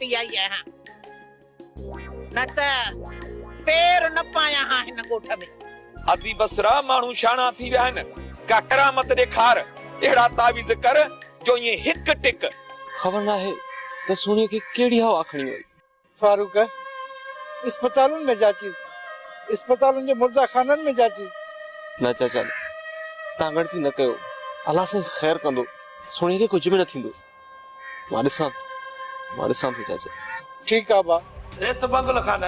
थी आई आहियां न त पैर न पाया हां हिन ॻोठ में। अदी बसरा माण्हू शाणा थी विया आहिनि का करामत ॾेखार अहिड़ा तावीज़ कर जो ये हिक टिक खबर ना है तो सोने की केड़ी हवा खणी वई। फारूक अस्पतालन में जा चीज अस्पतालन जे मुर्दा खानन में जा चीज ना चाचा ता गणती न कयो अल्लाह से खैर कंदो सोने के कुछ भी न थिंदो मारे साथ हो चाचा। ठीक आ बा रेस बंगल खान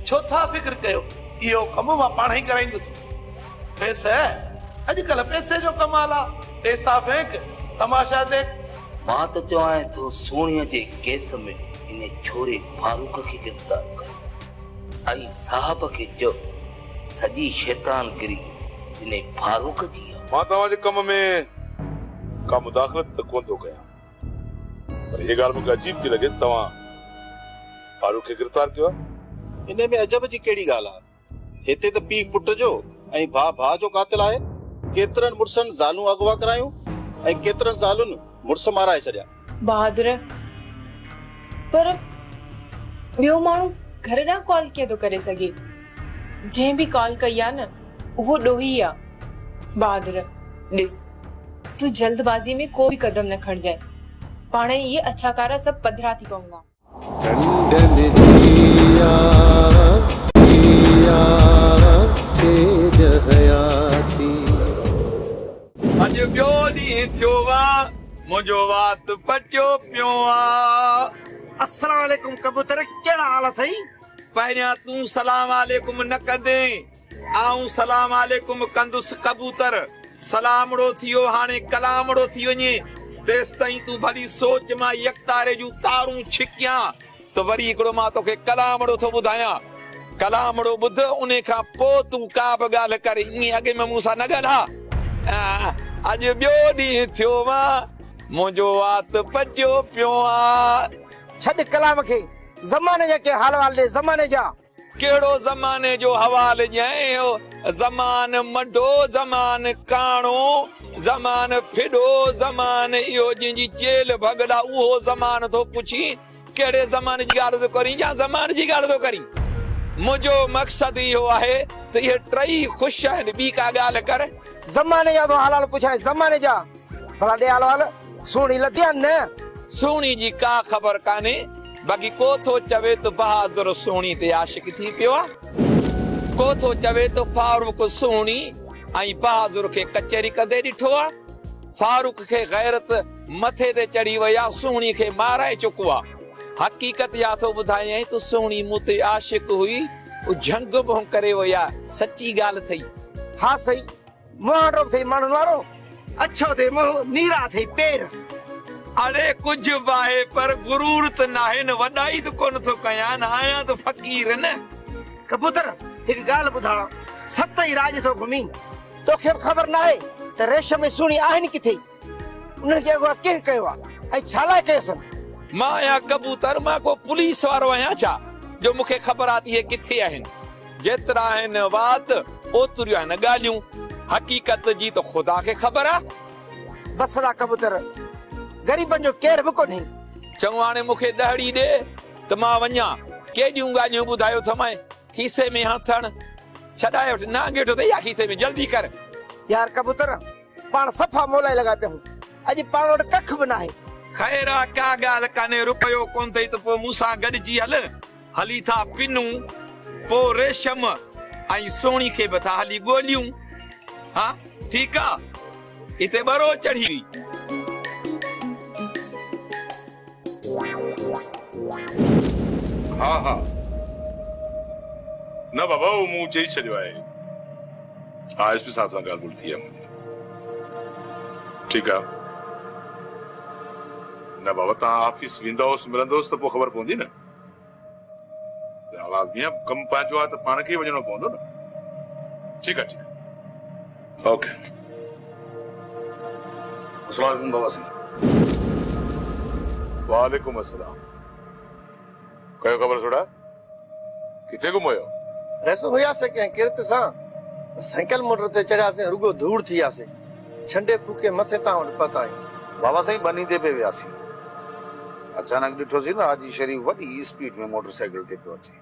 छो था फिक्र कयो इयो कम मां पाण ही कराईंदुसि। पैसे अॼुकल्ह पैसे जो कमाल आ पैसा फेंक तमाशा देख। मां त चवां तो सोणीअ जे केस में इन छोरे फारूक खे गिरफ़्तार कयो ऐं साहब खे चओ सॼी शैतानगिरी इन फारूक जी आहे। मां तव्हांजे कम में का मुदाखलत त कोन थो कयां पर ये ॻाल्हि मूंखे अजीब थी लॻे तव्हां फारूक खे गिरफ़्तार कयो आहे। इन में अजब जी केड़ी ॻाल्हि आहे हिते त पीउ पुट जो ऐं भाउ जो कातिल आहे। केतिरनि मुड़सनि ज़ालूं अगवा करायूं ऐं केतिरनि ज़ालुनि मुड़स माराए छॾिया। बहादुर पर ॿियो माण्हू घर ॾांहुं कॉल कीअं थो करे सघे जंहिं बि कॉल कई आहे न उहो ॾोही आहे। बहादुर ॾिस तूं जल्दबाज़ी में को बि कदम न खणजांइ पाण ये अच्छा कारा सब पधरा थी पवंदा। अॼु ॿियो ॾींहुं थियो आहे मुंहिंजो वात पटियो पियो आहे। अस्सलाम वालेकुम कबूतर केड़ा हाल अथई? पहिरियां तूं सलाम वालेकुम न कंदे आऊं सलाम वालेकुम कंदुसि कबूतर सलामड़ो थियो हाणे कलामड़ो थी वञे तेसि ताईं तूं भली सोच मां यकतारे जूं तारूं छिकियां त वरी हिकिड़ो मां तोखे कलामड़ो थो ॿुधायां। कलामड़ो ॿुध उन खां पोइ तूं का बि ॻाल्हि कर ईअं अॻे में मूं सां न ॻाल्हा। अॼु ॿियो ॾींहुं थियो आहे मुंहिंजो वात पटियो पियो आहे। छॾ कलाम खे ज़माने जा के हाल वाल ॾे ज़माने जा। कहिड़ो ज़माने जो हवाल ॼाए ज़मान मढो ज़मान काणो ज़मान फिडो ज़मान इहो जंहिंजी चेल भगड़ा उहो ज़मान थो पुछी कहिड़े ज़माने जी ॻाल्हि थो करी या ज़मान जी ॻाल्हि थो करी। मुंहिंजो मक़सदु इहो आहे त इहे टई ख़ुशि आहिनि ॿी का ॻाल्हि कर। ज़माने जा तो हाल पुछाए ज़माने जा भला ॾे हाल सुहिणी लधिया न सुहिणी जी का ख़बर कान्हे बाक़ी को थो चवे त बहादुर सुहिणी ते आशिक थी पियो आहे को थो चवे त फारूक सुहिणी ऐं बहादुर खे कचहरी कंदे ॾिठो आहे। फारूक खे गैरत मथे ते चढ़ी वई आहे सुहिणी खे माराए चुको आहे। हक़ीक़त या थो ॿुधायई त सुहिणी मूं ते आशिक हुई झंग बों करे वई आहे सची ॻाल्हि थई। हा सही मुंहं थई माण्हुनि वारो अच्छो थे मुंह नीरा थे पेर। अरे कुछ बाहे पर गुरूर त नाहे न वॾाई त कोन थो कयां न आहियां त फ़क़ीर न। कबूतर हिकु ॻाल्हि ॿुधा सत ई राज थो घुमी तोखे ख़बर न आहे त रेशम में सुहिणी आहिनि किथे उन्हनि खे अॻुवां केरु कयो आहे ऐं छा लाइ कयो अथनि। मां आहियां कबूतर मां को पुलिस वारो आहियां छा जो मूंखे ख़बर आहे इहे किथे आहिनि। जेतिरा आहिनि वात ओतिरियूं आहिनि ॻाल्हियूं हक़ीक़त जी त ख़ुदा खे ख़बर आहे। बसरा कबूतर गरीबनि जो केर बि कोन्हे। चङो हाणे मूंखे ॾहड़ी ॾे त मां वञा केॾियूं ॻाल्हियूं ॿुधायो थमाए खीसे में हथण छॾाए वठि नांगे वेठो अथई या खीसे में जल्दी कर। यार कबूतर पाण सफ़ा मोलाई लॻा पिया आहियूं अॼु पाण वटि कख बि न आहे। ख़ैर आहे का ॻाल्हि कान्हे रुपयो कोन अथई त पोइ मूंसां गॾिजी हली था पिनूं पोइ रेशम ऐं सोणी खे बि था हली ॻोल्हियूं। हा ठीकु आहे हिते ॿरो चढ़ी वई। हा हा न बाबा वो मूं चई छॾियो आहे। हा एसपी साहब सां ॻाल्हि ॿोल थी आहे मुंहिंजी। ठीकु आहे न बाबा तव्हां ऑफिस वेंदोसि मिलंदोसि त पोइ ख़बर पवंदी न। लाज़मी आहे कमु पंहिंजो आहे त पाण खे वञिणो पवंदो न। ठीकु आहे ठीकु आहे ओके। अस्सलाम वालेकुम बाबा साईं। वालेकुम अस्सलाम। कयो ख़बर छोड़ा किथे गुम हुयो? रेसो हुयासीं कंहिं किरत सां साइकिल मोटर ते चढ़ियासीं रुगो धूड़ थी वियासीं छंडे फूके मसे तां वटि पता आहियूं। बाबा साईं बनी ते पे वियासीं अचानक ॾिठोसीं त हाजी शरीफ़ वॾी स्पीड में मोटरसाइकिल ते पियो अचे।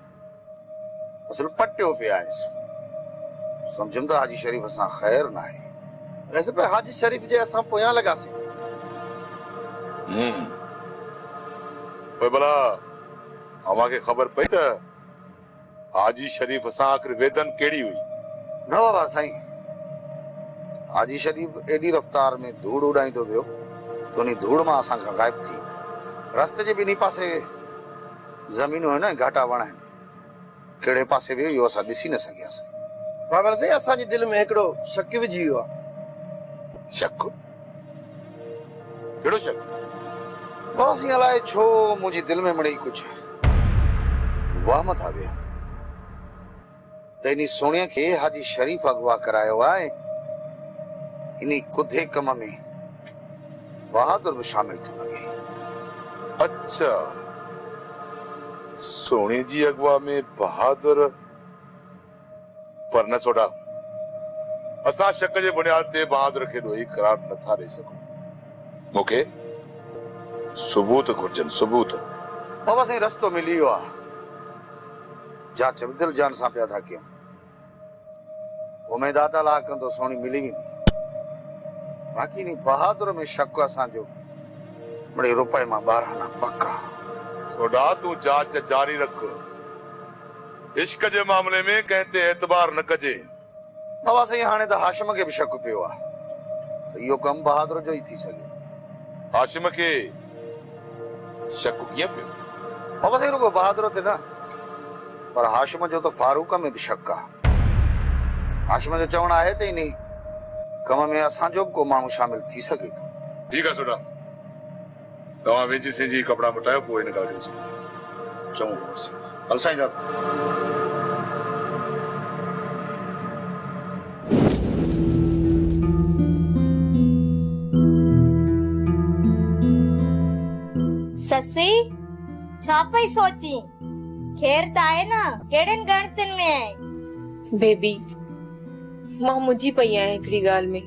असल पटियो पिया आयुसि। सम्झुमि त हाजी शरीफ़ असां ख़ैर न आहे। वैसे पे हाजी शरीफ़ जे असां पोयां लॻासीं। पोइ भला अव्हांखे ख़बर पई त हाजी शरीफ़ सां आख़िर वेदन कहिड़ी हुई? न बाबा साईं, हाजी शरीफ़ एॾी रफ़्तार में धूड़ उॾाईंदो वियो त उन धूड़ मां असां खां ग़ाइब थी वियो। रस्ते जे ॿिन्ही पासे ज़मीनूं आहिनि, घाटा वण आहिनि। कहिड़े पासे वियो इहो असां ॾिसी न सघियासीं। बाबर साईं असांजे दिलि में हिकिड़ो शक विझी वियो आहे। शक? कहिड़ो शक? बाबा साईं अलाए छो मुंहिंजी दिलि में मिड़ई कुझु वहम था विया त इन सोणीअ खे हाजी शरीफ़ अगवा करायो आहे। इन कुधे कम में बहादुर भी शामिल थो लॻे। अच्छा, सोणी जी अगवा में बहादुर। पर न छोड़ा, असां शक जे बुनियाद ते बहादुर खे ॾोही करार नथा ॾेई सघूं। मूंखे सबूत घुर्जनि, सबूत। बाबा साईं रस्तो मिली वियो आहे। जांच बि दिलि जान सां पिया था कयूं। उमेद आहे त अलाह कंदो सोणी मिली वेंदी। बाक़ी इन बहादुर में शक असांजो बड़े रुपए मां 12 आना पक्का। सोडा तूं जांच जारी रख। इश्क जे मामले में कंहिं ते एतबार न कजे। बाबा साईं हाणे त हाशिम खे बि शक पियो आहे त इहो कमु बहादुर जो ई थी सघे थो। हाशिम खे शक कीअं पियो? बाबा साईं रुगो बहादुर ते न, पर हाशिम जो त फारूक में बि शक आहे। हाशिम जो चवणु आहे त इन कम में असांजो बि को माण्हू शामिल थी सघे थो। ठीकु आहे सोडा, तव्हां वेझी सिंजी कपिड़ा मटायो, पोइ हिन ॻाल्हि खे ॾिसो। चङो बाबा साईं। हल साईं दादा। ससी छा पई सोची? खेर त आहे न? कहिड़नि गणतनि में आहे? बेबी मां मुंहिंजी पई आहियां हिकिड़ी ॻाल्हि में।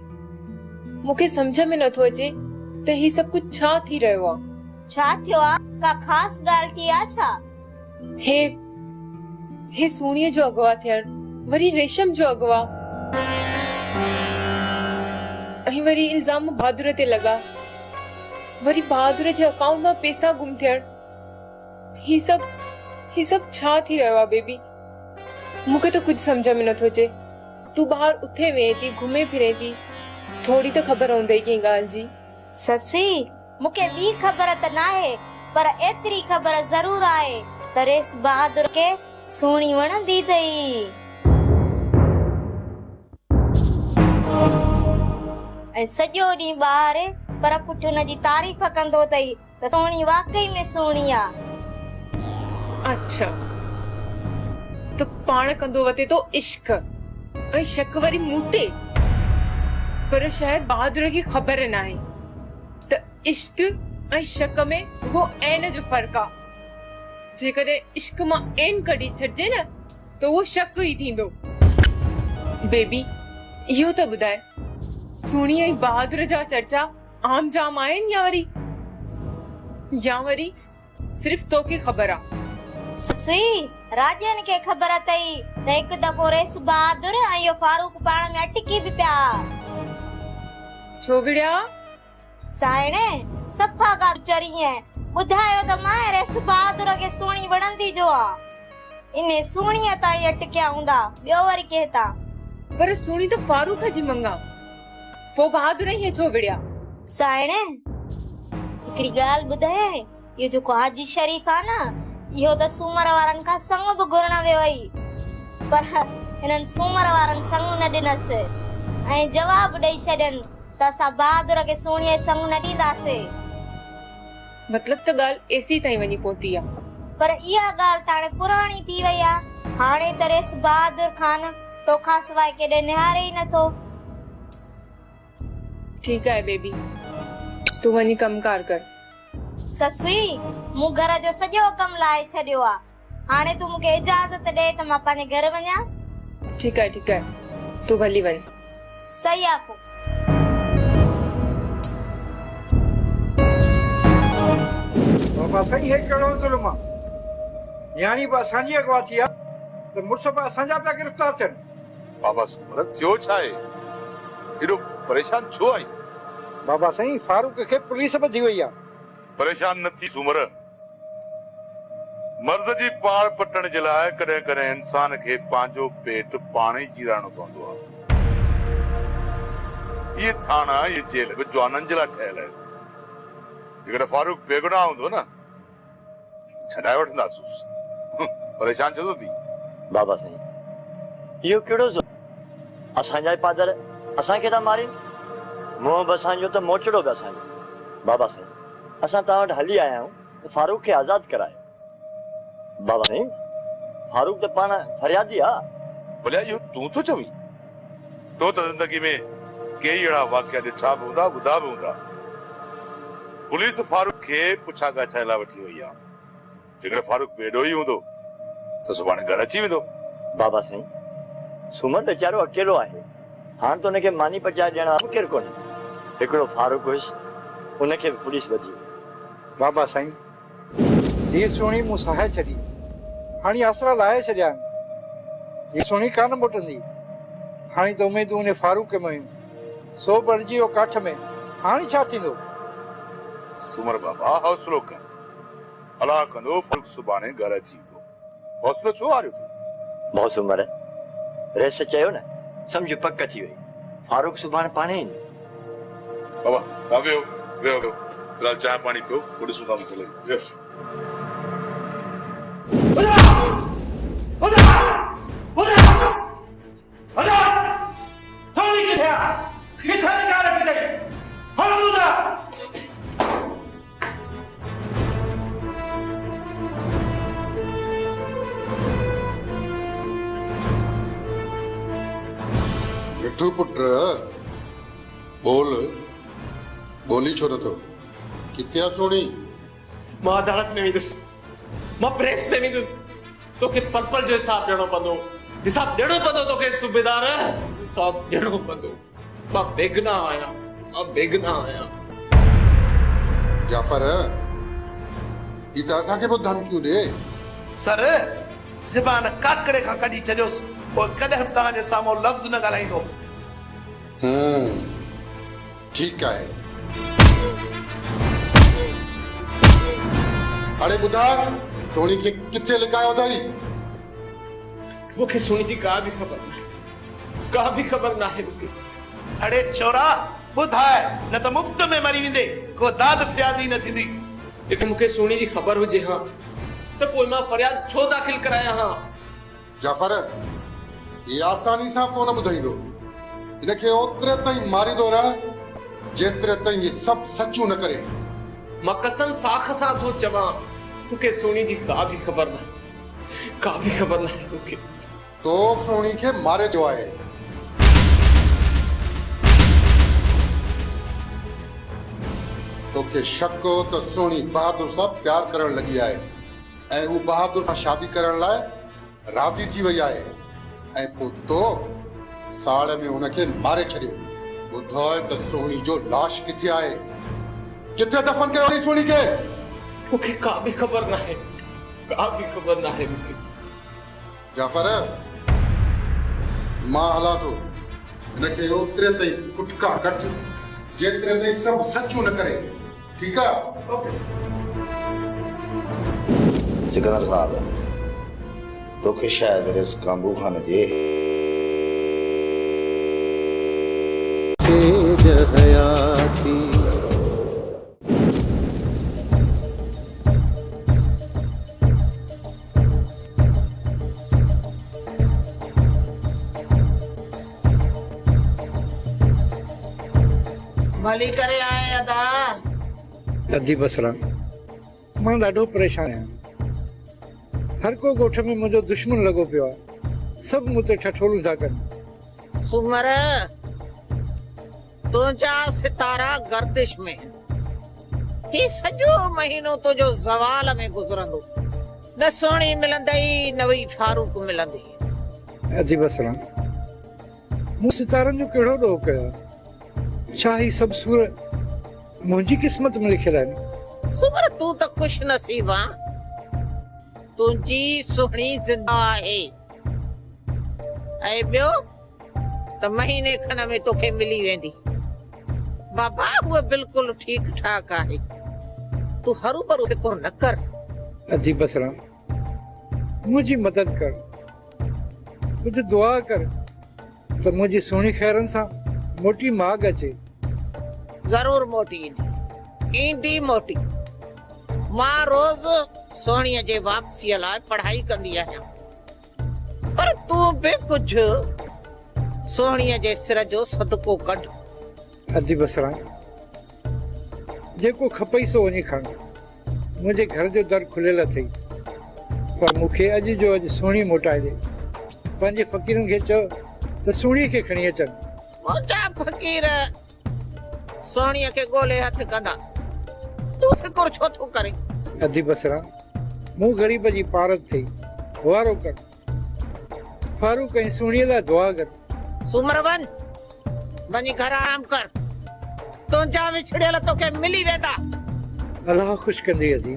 मूंखे सम्झ में नथो अचे त ही सभु कुझु छा थी रहियो आहे। छा थियो आहे? का ख़ासि ॻाल्हि थी आहे छा? हे सोणीअ जो अगवा थियण, वरी रेशम जो अगवा, ऐं वरी इल्ज़ाम बहादुर ते लॻा, वरी बहादुर जे अकाउंट मां पैसा गुम थियण। ही सभु छा थी रहियो आहे बेबी? मूंखे त कुझु सम्झ में नथो अचे। तू ॿाहिरि उथे वें थी, घुमे फिरे थी, थोड़ी त ख़बर हूंदई कंहिं ॻाल्हि जी। ससी मूंखे ॿी ख़बर त न आहे, पर एतिरी ख़बर ज़रूर आहे त रेस बहादुर खे सोणी वणंदी अथई ऐं सॼो ॾींहुं ॿाहिरि पर पुठि हुन जी तारीफ़ कंदो अथई त सोणी वाकई में सोणी आहे। अच्छा तो पाण कंदो वते तो इश्क ऐं शक वरी मूं ते, पर शायद बहादुर खे ख़बर न आहे त इश्क ऐं शक में रुगो ऐन जो फ़र्क़ु आहे। जेकॾहिं इश्क मां ऐन कढी छॾिजे न त उहो शक ई थींदो। बेबी इहो त ॿुधाए, सोणी ऐं बहादुर जा चर्चा आम जाम आहिनि या वरी सिर्फ़ तोखे ख़बर आहे? ससी राजन खे ख़बर अथई त हिकु दफ़ो रेस बहादुर ऐं इहो फारूक पाण में अटकी बि पिया। छो विड़िया? साइणे सफ़ा ॻाल्हि चरी आहे। ॿुधायो त मां रेस बहादुर खे सोणी वणंदी जो आहे। इन सोणीअ ताईं अटकिया हूंदा, ॿियो वरी कंहिं तां? पर सोणी त फारूक जी मंगा, पोइ बहादुर हीअं छो विड़िया? साइणे हिकिड़ी ॻाल्हि ॿुधाए, इहो जेको हाजी शरीफ़ आहे न, इहो त सूमर वारनि खां संग बि घुरण वियो हुई, पर हिननि सूमर वारनि संग न ॾिनसि ऐं जवाब ॾेई छॾनि त असां बहादुर खे सोणीअ संग न ॾींदासीं। मतलब त ॻाल्हि एसी ताईं वञी पहुती आहे। पर इहा ॻाल्हि त हाणे पुराणी थी वई आहे। हाणे त रेस बहादुर खान तोखां सवाइ केॾे निहारे ई नथो। ठीकु आहे बेबी, तूं वञी कमकार कर। ससी मूं घर जो सॼो कमु लाहे छॾियो आहे। हाणे तूं मूंखे इजाज़त ॾे त मां पंहिंजे घर वञा? ठीकु आहे, तूं भली वञ। सही आहे पोइ। बाबा साईं हे कहिड़ो ज़ुल्म आहे? न्याणी बि असांजी अगवा थी आहे त मुड़ुस बि असांजा पिया गिरफ़्तार थियनि। बाबा सूमर थियो छा आहे? एॾो परेशान छो आई? बाबा साईं फारूक खे पुलिस ॿधी वई आहे। परेशान न थी सूमर। मर्द जी पाड़ पटण जे लाइ कॾहिं कॾहिं इंसान खे पंहिंजो पेट पाण ई चीराइणो पवंदो आहे। ये थाना ये जेल बि जवाननि जे लाइ ठहियल आहिनि। जेकॾहिं फारूक बेगुनाह हूंदो न छॾाए वठंदासूं। परेशान छो थो थी? बाबा साईं इहो कहिड़ो ज़ुल्म? असांजा ई पादर असांखे था मारिन, मुंहुं बि असांजो त मोचड़ो बि असांजो। बाबा साईं असां तव्हां वटि हली आया आहियूं त फारूक खे आज़ादु करायो। बाबा साईं फारूक त पाण फरियादी आहे। भले इहो तूं थो चवीं? तो त ज़िंदगी में कई अहिड़ा वाक़िया ॾिठा बि हूंदा, ॿुधा बि हूंदा। पुलिस फारूक खे पुछा ॻाछा लाइ वठी वई आहे। जेकॾहिं फारूक बेॾो ई हूंदो त सुभाणे घर अची वेंदो। बाबा साईं सूमर वीचारो अकेलो आहे, हाणे त हुनखे मानी पचाए ॾियण वारो केरु कोन्हे। हिकिड़ो फारूक हुयुसि, उनखे बि पुलिस ॿधी वई। बाबा साईं जी सुहिणी मूं सहाए छॾी, हाणे आसरा लाहे छॾिया आहिनि। जी सुहिणी कान मोटंदी। हाणे त उमेदूं उन फारूक में हुयूं, सो बणिजी वियो काठ में। हाणे छा थींदो? सूमर बाबा हौसलो कर, अलाह कंदो फारूक सुभाणे घर अची वेंदो। हौसलो छो हारियो थी? भाउ सूमर रेस चयो न, सम्झ पक थी वई। फारूक सुभाणे पाण ई ईंदो। बाबा तव्हां वेहो वेहो वेहो, फिलहाल चांहि पाणी पियो, पोइ ॾिसूं था मसइले जो। मिठू पुट बोल, बोली छो नथो? किथे आहे सोणी? मां अदालत में वेंदुसि, मां प्रेस में वेंदुसि। तोखे पल पल जो हिसाब ॾियणो पवंदो, हिसाब ॾियणो पवंदो तोखे सूबेदार, हिसाब ॾियणो पवंदो। मां बेगुनाह आहियां, मां बेगुनाह आहियां। जाफर ही त असांखे पोइ धमकियूं ॾे। सर ज़बान काकड़े खां कढी छॾियोसि, पोइ कॾहिं बि तव्हांजे साम्हूं लफ़्ज़ न ॻाल्हाईंदो। ठीकु आहे। हाणे ॿुधा सोणी खे किथे लिकायो अथई? मूंखे सोणी जी का बि ख़बर नाहे, का बि ख़बर नाहे मूंखे। अड़े छोरा ॿुधाए, न त मुफ़्त में मरी वेंदे, को दाद फरियाद ई न थींदी। जेकॾहिं मूंखे सोणी जी ख़बर हुजे हा त पोइ मां फरियाद छो दाख़िल करायां हा? जाफर ये आसानी सां कोन ॿुधाईंदो, हिनखे ओतिरे ताईं मारींदो रह जेतिरे ताईं ये सभु सचूं न करे। मां कसम साख सां थो चवां, मूंखे सोणी जी का बि ख़बर नाहे, का बि ख़बर नाहे मूंखे। तो सोणी खे मारे जो आहे। तोखे शक हो त सोणी बहादुर सां प्यार करण लॻी आहे ऐं हू बहादुर सां शादी करण लाइ राज़ी थी वई आहे, ऐं पोइ तो साड़ में हुनखे मारे छॾियो। ॿुधाए त सोणी जो लाश किथे आहे? किथे दफ़न कयो हुई सोणी खे? मूंखे का बि ख़बर नाहे, का बि ख़बर नाहे मूंखे। जाफर मां हलां थो, हिनखे ओतिरे ताईं कुटका कट जेतिरे ताईं सभु सचूं न करे। ठीकु आहे? ओके सिकंदर साहब, तोखे शायदि रिस्क काबू खाने जे हयाती भली करे आए अदा। अदी बसरा मां ॾाढो परेशान आहियां। हर को ॻोठ में मुंहिंजो दुश्मन लॻो पियो आहे, सभु मूं ते ठठोलूं था कनि। सूमर तुंहिंजा सितारा गर्दिश में, ही सॼो महीनो तुंहिंजो ज़वाल में गुज़रंदो। न सोणी मिलंदई, न वई फारूक मिलंदी। अदी बसरा मूं सितारनि जो कहिड़ो ॾोह कयो? छा ही सभु सूर मुंहिंजी क़िस्मत में लिखियल आहिनि? सुमर तू तो खुश नसीब आ तुझी सुहणी जिंदा है ऐं ॿियो त महीने खन में तोखे मिली वेंदी बाबा वो बिल्कुल ठीक ठाक आहे तू हरू भरू फिकुर न कर अजी बसरा मुझी मदद कर मुझे दुआ कर तो मुझी सोनी खैरन सा मोटी माग अचे जरूर मोटी ईंदी मोटी मां रोज सोणीअ जे वापसीअ लाइ पढ़ाई कंदी आहियां पर तू बि कुझु सोणीअ जे सिर जो सदको कढ अजी बसरा जेको खपई सो वञी खण मुझे घर जो दर खुलियल अथई पर मूंखे अॼु जो अॼु सोणी मोटाए दे पंहिंजे फ़क़ीरनि खे चओ त सोणीअ खे खणी अचनि मुंहिंजा फ़क़ीर सोणीअ खे ॻोल्हे हथ कंदा तू फिकुर छो थो करे अजी बसरा मूं ग़रीब जी पारत थई वारो कर फारूक ऐं सोणीअ लाइ दुआ कर सुमर वञी घर आराम कर तुंहिंजा विछड़ियल तोखे मिली वेंदा अल्लाह खुश कंदी अजी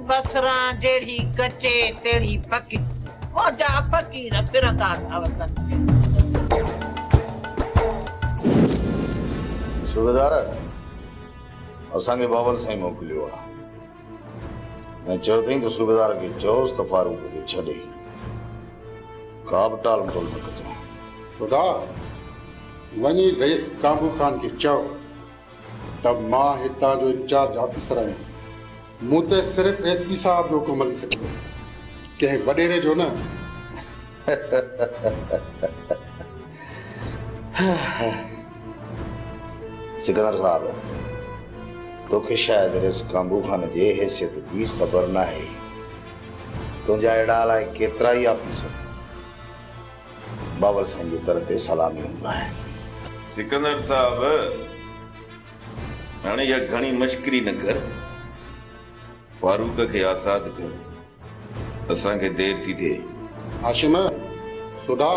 बसरा जेड़ी कचे तेड़ी पकी मुंहिंजा फ़क़ीर फिरंदा था वतन सूबेदार असांखे बाबल साईं मोकिलियो आहे ऐं चयो अथई त सूबेदार खे चयोसि त फारूक खे छॾे का बि टाल मटोल न कजांइ खुदा वञी रईस काबू खान खे चओ त मां हितां जो इंचार्ज ऑफिसर आहियां मूं ते सिर्फ़ु एसपी साहब जो हुकुम हली सघंदो कंहिं वॾेरे जो न सिकंदर साहब तोखे शायदि रईस काबू खान जे हैसियत जी ख़बर न आहे तुंहिंजा अहिड़ा अलाए केतिरा ई ऑफिसर बाबर साईं जी तरह ते सलामी हूंदा आहिनि सिकंदर साहब हाणे इहा घणी मश्करी न कर फारूक खे आज़ाद कर असांखे देर थी थिए हाशिम सुडा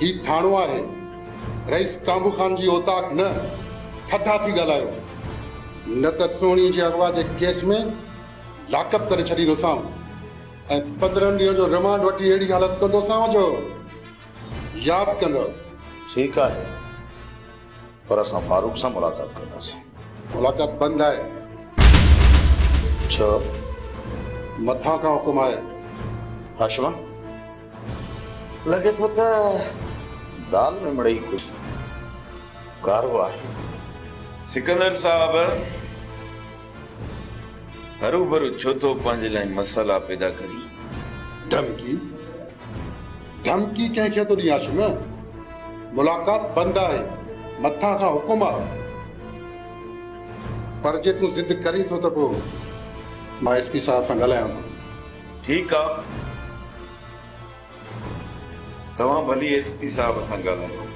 ही थाणो आहे रईस काबू खान जी औताक न थधा थी ॻाल्हायो न त सोणी जे अगवा जे केस में लाकअप करे छॾींदोसां ऐं 15 ॾींहं जो रिमांड वठी अहिड़ी हालत कंदोसां जो यादि कंदो ठीकु आहे पर असां फारूक सां मुलाक़ात कंदासीं मुलाक़ात बंदि आहे छो मथां खां हुकुम आहे हाशिमा लॻे थो त दाल में मिड़ई कुझु कारवा आहे सिकंदर साहब हरू भरू छो थो पंहिंजे लाइ मसाला पैदा करी धमकी धमकी कंहिंखे थो ॾियां हाशिम मुलाक़ात बंदि आहे मथां खां हुकुम आहे पर जे तूं ज़िद करी थो त पोइ मां एसपी साहब सां ॻाल्हायां थो ठीकु आहे तव्हां भली एसपी साहब सां ॻाल्हायो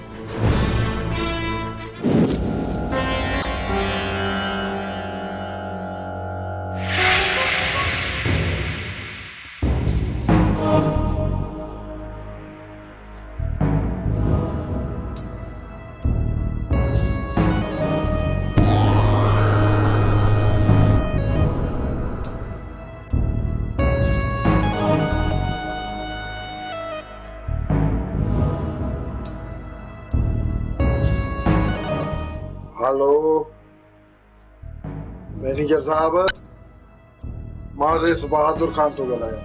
हेलो मैनेजर साहब मां रेस बहादुर खान थो ॻाल्हायां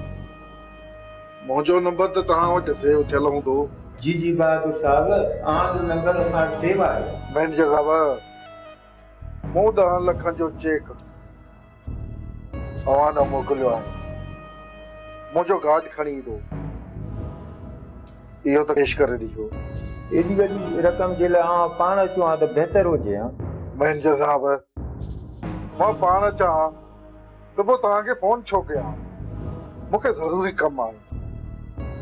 मुंहिंजो नंबर त तव्हां वटि सेव थियल हूंदो जी बहादुर साहब तव्हांजो नंबर असां वटि सेव आहे मैनेजर साहब मूं 10 लखनि जो चेक तव्हां ॾांहुं मोकिलियो आहे मुंहिंजो गाज खणी ईंदो इहो त पेश करे ॾिजो एॾी वॾी रक़म जे लाइ पाण अचूं हा त बहितर हुजे हा मैनेजर साहब मां पाण चाहियां त पोइ तव्हांखे फोन छो कयां मूंखे ज़रूरी कमु आहे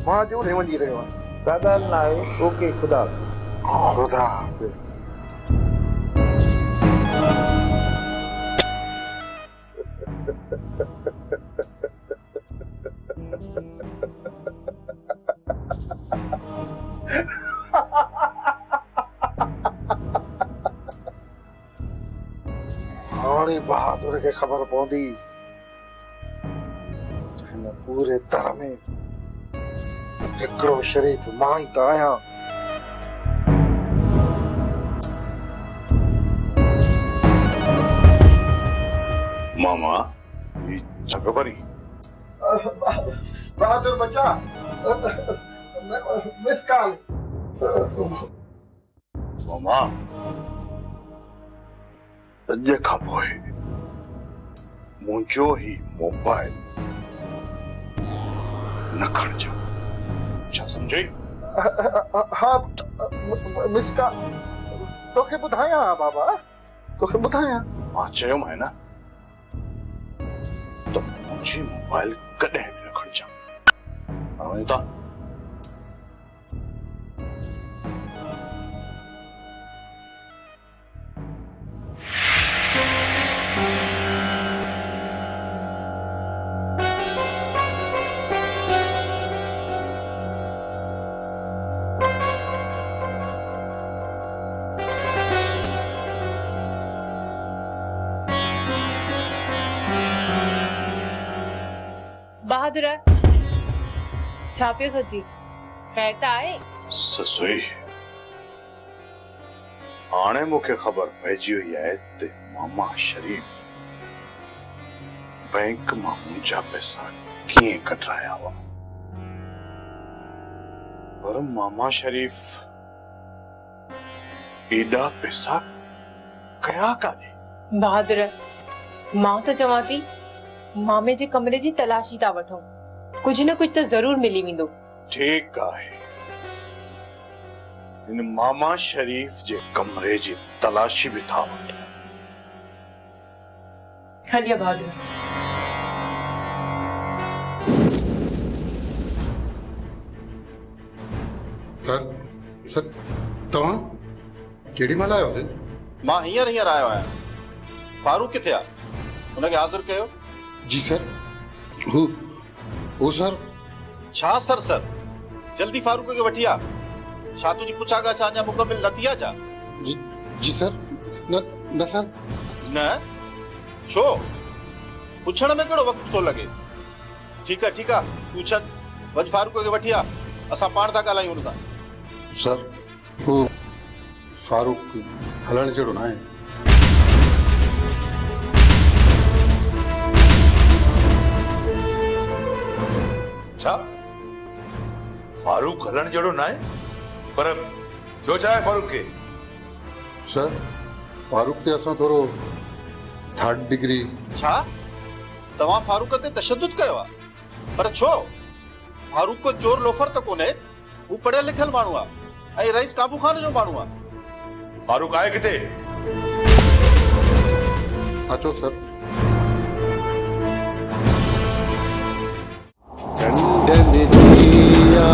मां अॼु उॾे वञी रहियो आहियां का ॻाल्हि न आहे ओके ख़ुदा ख़ुदा हाफ़िज़ ख़बर पवंदी हिन पूरे दर में हिकिड़ो शरीफ़ मां ई त आहियां। मामा ये छा करी बहादुर बच्चा मिस कॉल। मामा अॼु खां पोइ मुंहिंजो ही मोबाइल न खणिजो, छा सम्झई? हाँ मिस कॉल तोखे ॿुधायां बाबा, तोखे ॿुधायां। मां चयोमांइ न त मुंहिंजी मोबाइल कॾहिं बि न खणिजां। हाणे वञो था। बहादुर छा पियो सोची? खैर त आहे? ससुई हाणे मूंखे ख़बर पइजी वई आहे त मामा शरीफ़ बैंक मां मुंहिंजा पैसा कीअं कढाया हुआ, पर मामा शरीफ़ एॾा पैसा कया काॾे? बहादुर मां त चवां थी मामे जे कमरे जी तलाशी था वठो, कुछ न कुछ तो जरूर मिली वेंदो। ठीक है, इन मामा शरीफ जे कमरे जी तलाशी भी था वठो। हलिया बहादुर। सर तव्हां केड़ी महिल आयो से? मां हींअर आयो आहियां। फारूक किथे आहे? उनखे हाज़िर कयो। जी सर। ओ सर। छा सर? जल्दी फारूक के वठी आ। छा तुझी पुछागा छा अञा मुकम्मल न थी आहे छा? जी सर। न सर। न छो? पुछण में कहिड़ो वक़्तु थो लॻे? ठीकु आहे पूछन वञ फारूक के वठी आ, असां पाण था ॻाल्हायूं हुन सां। सर वो फारूक हलण जहिड़ो न आहे। छा फारूक हलण जहिड़ो न आहे? पर थियो छा आहे फारूक खे? सर फारूक ते असां थोरो 3rd डिग्री। छा तव्हां फारूक ते तशद्दुद कयो आहे? पर छो? फारूक को चोर लोफर त कोन्हे, हू पढ़ियल लिखियल माण्हू आहे ऐं रईस काबू खान जो माण्हू आहे। फारूक आहे किथे? अचो सर। कंडन जिया